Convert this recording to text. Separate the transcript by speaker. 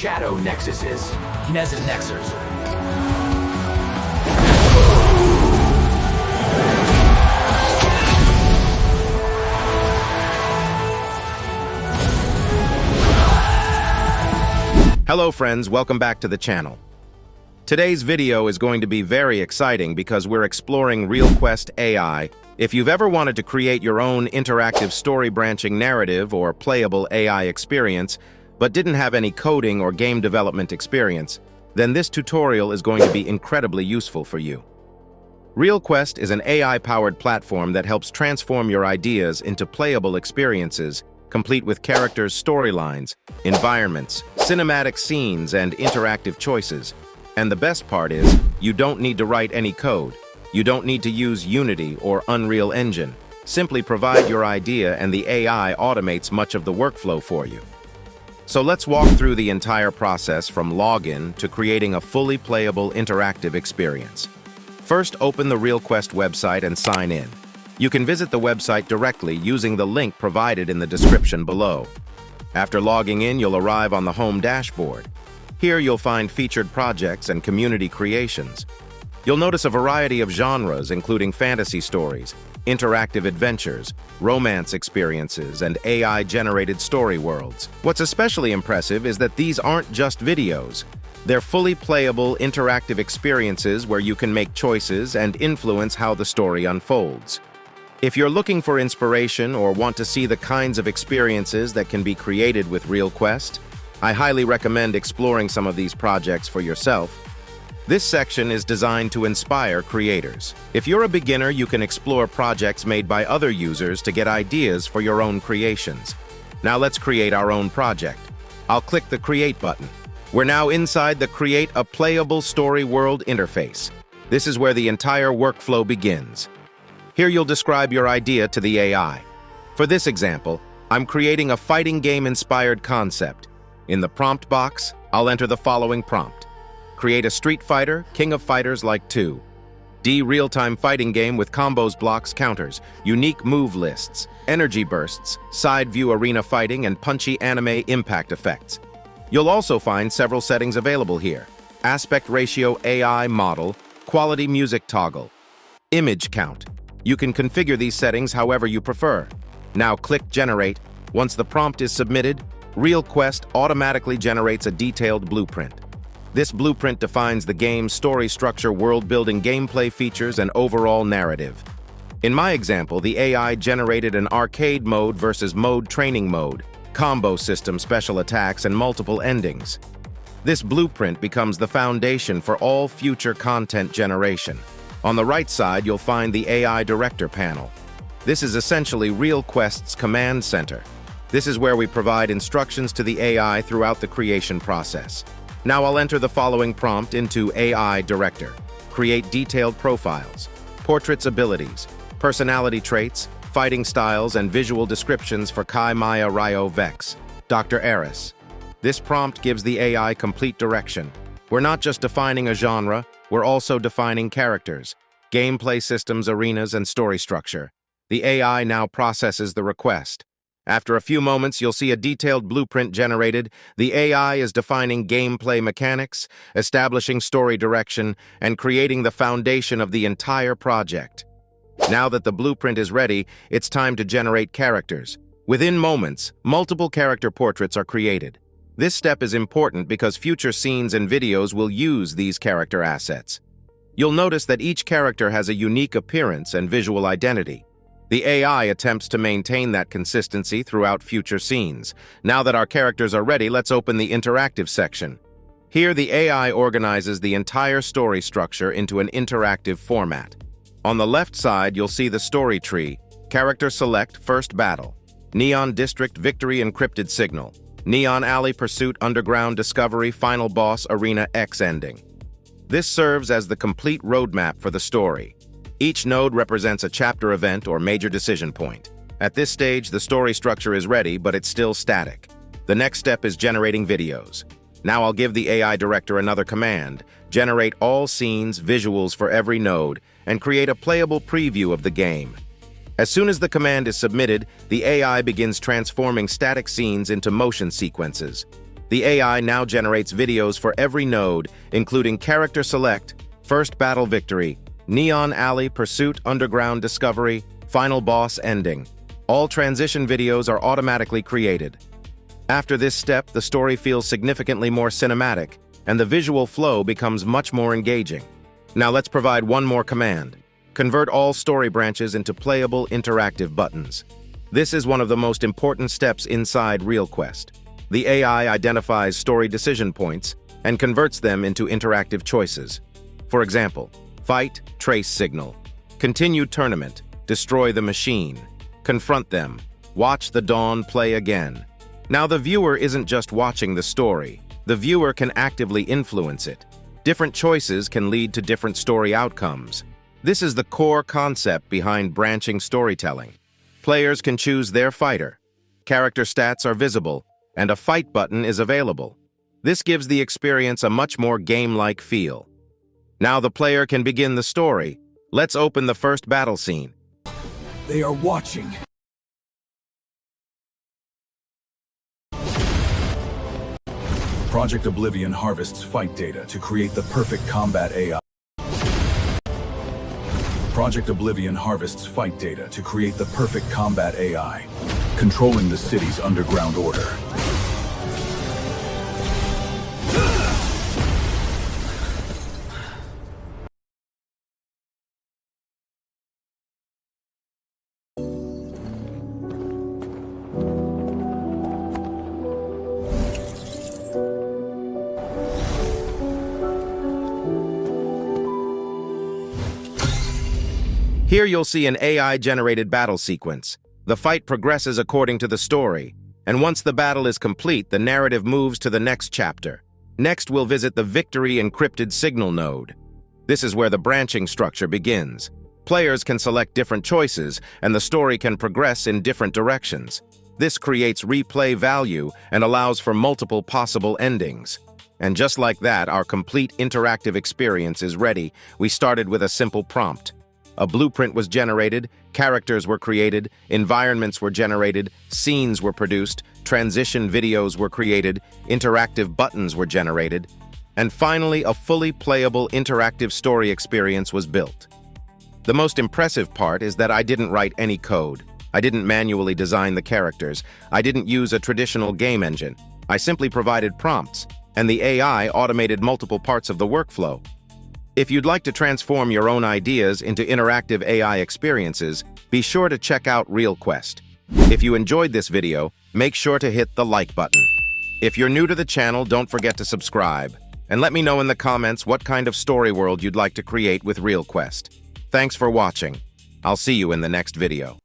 Speaker 1: shadow nexuses. Nexers.
Speaker 2: Hello friends, welcome back to the channel. Today's video is going to be very exciting because we're exploring ReelQuest AI. If you've ever wanted to create your own interactive story branching narrative or playable AI experience, but didn't have any coding or game development experience, then this tutorial is going to be incredibly useful for you. ReelQuest is an AI-powered platform that helps transform your ideas into playable experiences, complete with characters' storylines, environments, cinematic scenes, and interactive choices. And the best part is, you don't need to write any code. You don't need to use Unity or Unreal Engine. Simply provide your idea and the AI automates much of the workflow for you. So let's walk through the entire process from login to creating a fully playable interactive experience. First, open the ReelQuest website and sign in. You can visit the website directly using the link provided in the description below. After logging in, you'll arrive on the home dashboard. Here you'll find featured projects and community creations. You'll notice a variety of genres including fantasy stories, interactive adventures, romance experiences, and AI-generated story worlds. What's especially impressive is that these aren't just videos. They're fully playable, interactive experiences where you can make choices and influence how the story unfolds. If you're looking for inspiration or want to see the kinds of experiences that can be created with ReelQuest, I highly recommend exploring some of these projects for yourself. This section is designed to inspire creators. If you're a beginner, you can explore projects made by other users to get ideas for your own creations. Now let's create our own project. I'll click the Create button. We're now inside the Create a Playable Story World interface. This is where the entire workflow begins. Here you'll describe your idea to the AI. For this example, I'm creating a fighting game-inspired concept. In the prompt box, I'll enter the following prompt. Create a Street Fighter, King of Fighters like 2. D real-time fighting game with combos, blocks, counters, unique move lists, energy bursts, side view arena fighting, and punchy anime impact effects. You'll also find several settings available here. Aspect ratio AI model, quality music toggle, image count. You can configure these settings however you prefer. Now click Generate. Once the prompt is submitted, ReelQuest automatically generates a detailed blueprint. This blueprint defines the game's story structure, world-building gameplay features, and overall narrative. In my example, the AI generated an arcade mode versus mode training mode, combo system, special attacks, and multiple endings. This blueprint becomes the foundation for all future content generation. On the right side, you'll find the AI Director panel. This is essentially ReelQuest's command center. This is where we provide instructions to the AI throughout the creation process. Now I'll enter the following prompt into AI Director. Create detailed profiles, portraits, abilities, personality traits, fighting styles, and visual descriptions for Kai Maya Ryo Vex, Dr. Eris. This prompt gives the AI complete direction. We're not just defining a genre, we're also defining characters, gameplay systems, arenas, and story structure. The AI now processes the request. After a few moments, you'll see a detailed blueprint generated. The AI is defining gameplay mechanics, establishing story direction, and creating the foundation of the entire project. Now that the blueprint is ready, it's time to generate characters. Within moments, multiple character portraits are created. This step is important because future scenes and videos will use these character assets. You'll notice that each character has a unique appearance and visual identity. The AI attempts to maintain that consistency throughout future scenes. Now that our characters are ready, let's open the interactive section. Here, the AI organizes the entire story structure into an interactive format. On the left side, you'll see the story tree, character select, first battle, Neon District, victory, encrypted signal, Neon Alley, pursuit, underground, discovery, final boss, arena, X ending. This serves as the complete roadmap for the story. Each node represents a chapter event or major decision point. At this stage, the story structure is ready, but it's still static. The next step is generating videos. Now I'll give the AI Director another command: generate all scenes, visuals for every node, and create a playable preview of the game. As soon as the command is submitted, the AI begins transforming static scenes into motion sequences. The AI now generates videos for every node, including character select, first battle victory, neon alley pursuit, underground discovery, final boss ending. All transition videos are automatically created. After this step, the story feels significantly more cinematic, and the visual flow becomes much more engaging. Now let's provide one more command. Convert all story branches into playable interactive buttons. This is one of the most important steps inside ReelQuest. The AI identifies story decision points and converts them into interactive choices. For example, fight, trace signal, continue tournament, destroy the machine, confront them, watch the dawn play again. Now the viewer isn't just watching the story. The viewer can actively influence it. Different choices can lead to different story outcomes. This is the core concept behind branching storytelling. Players can choose their fighter. Character stats are visible, and a fight button is available. This gives the experience a much more game-like feel. Now the player can begin the story. Let's open the first battle scene.
Speaker 1: They are watching.
Speaker 3: Project Oblivion harvests fight data to create the perfect combat AI. Project Oblivion harvests fight data to create the perfect combat AI, controlling the city's underground order.
Speaker 2: Here you'll see an AI-generated battle sequence. The fight progresses according to the story, and once the battle is complete, the narrative moves to the next chapter. Next, we'll visit the Victory Encrypted Signal node. This is where the branching structure begins. Players can select different choices, and the story can progress in different directions. This creates replay value and allows for multiple possible endings. And just like that, our complete interactive experience is ready. We started with a simple prompt. A blueprint was generated, characters were created, environments were generated, scenes were produced, transition videos were created, interactive buttons were generated, and finally a fully playable interactive story experience was built. The most impressive part is that I didn't write any code. I didn't manually design the characters. I didn't use a traditional game engine. I simply provided prompts, and the AI automated multiple parts of the workflow. If you'd like to transform your own ideas into interactive AI experiences, be sure to check out ReelQuest. If you enjoyed this video, make sure to hit the like button. If you're new to the channel, don't forget to subscribe. And let me know in the comments what kind of story world you'd like to create with ReelQuest. Thanks for watching. I'll see you in the next video.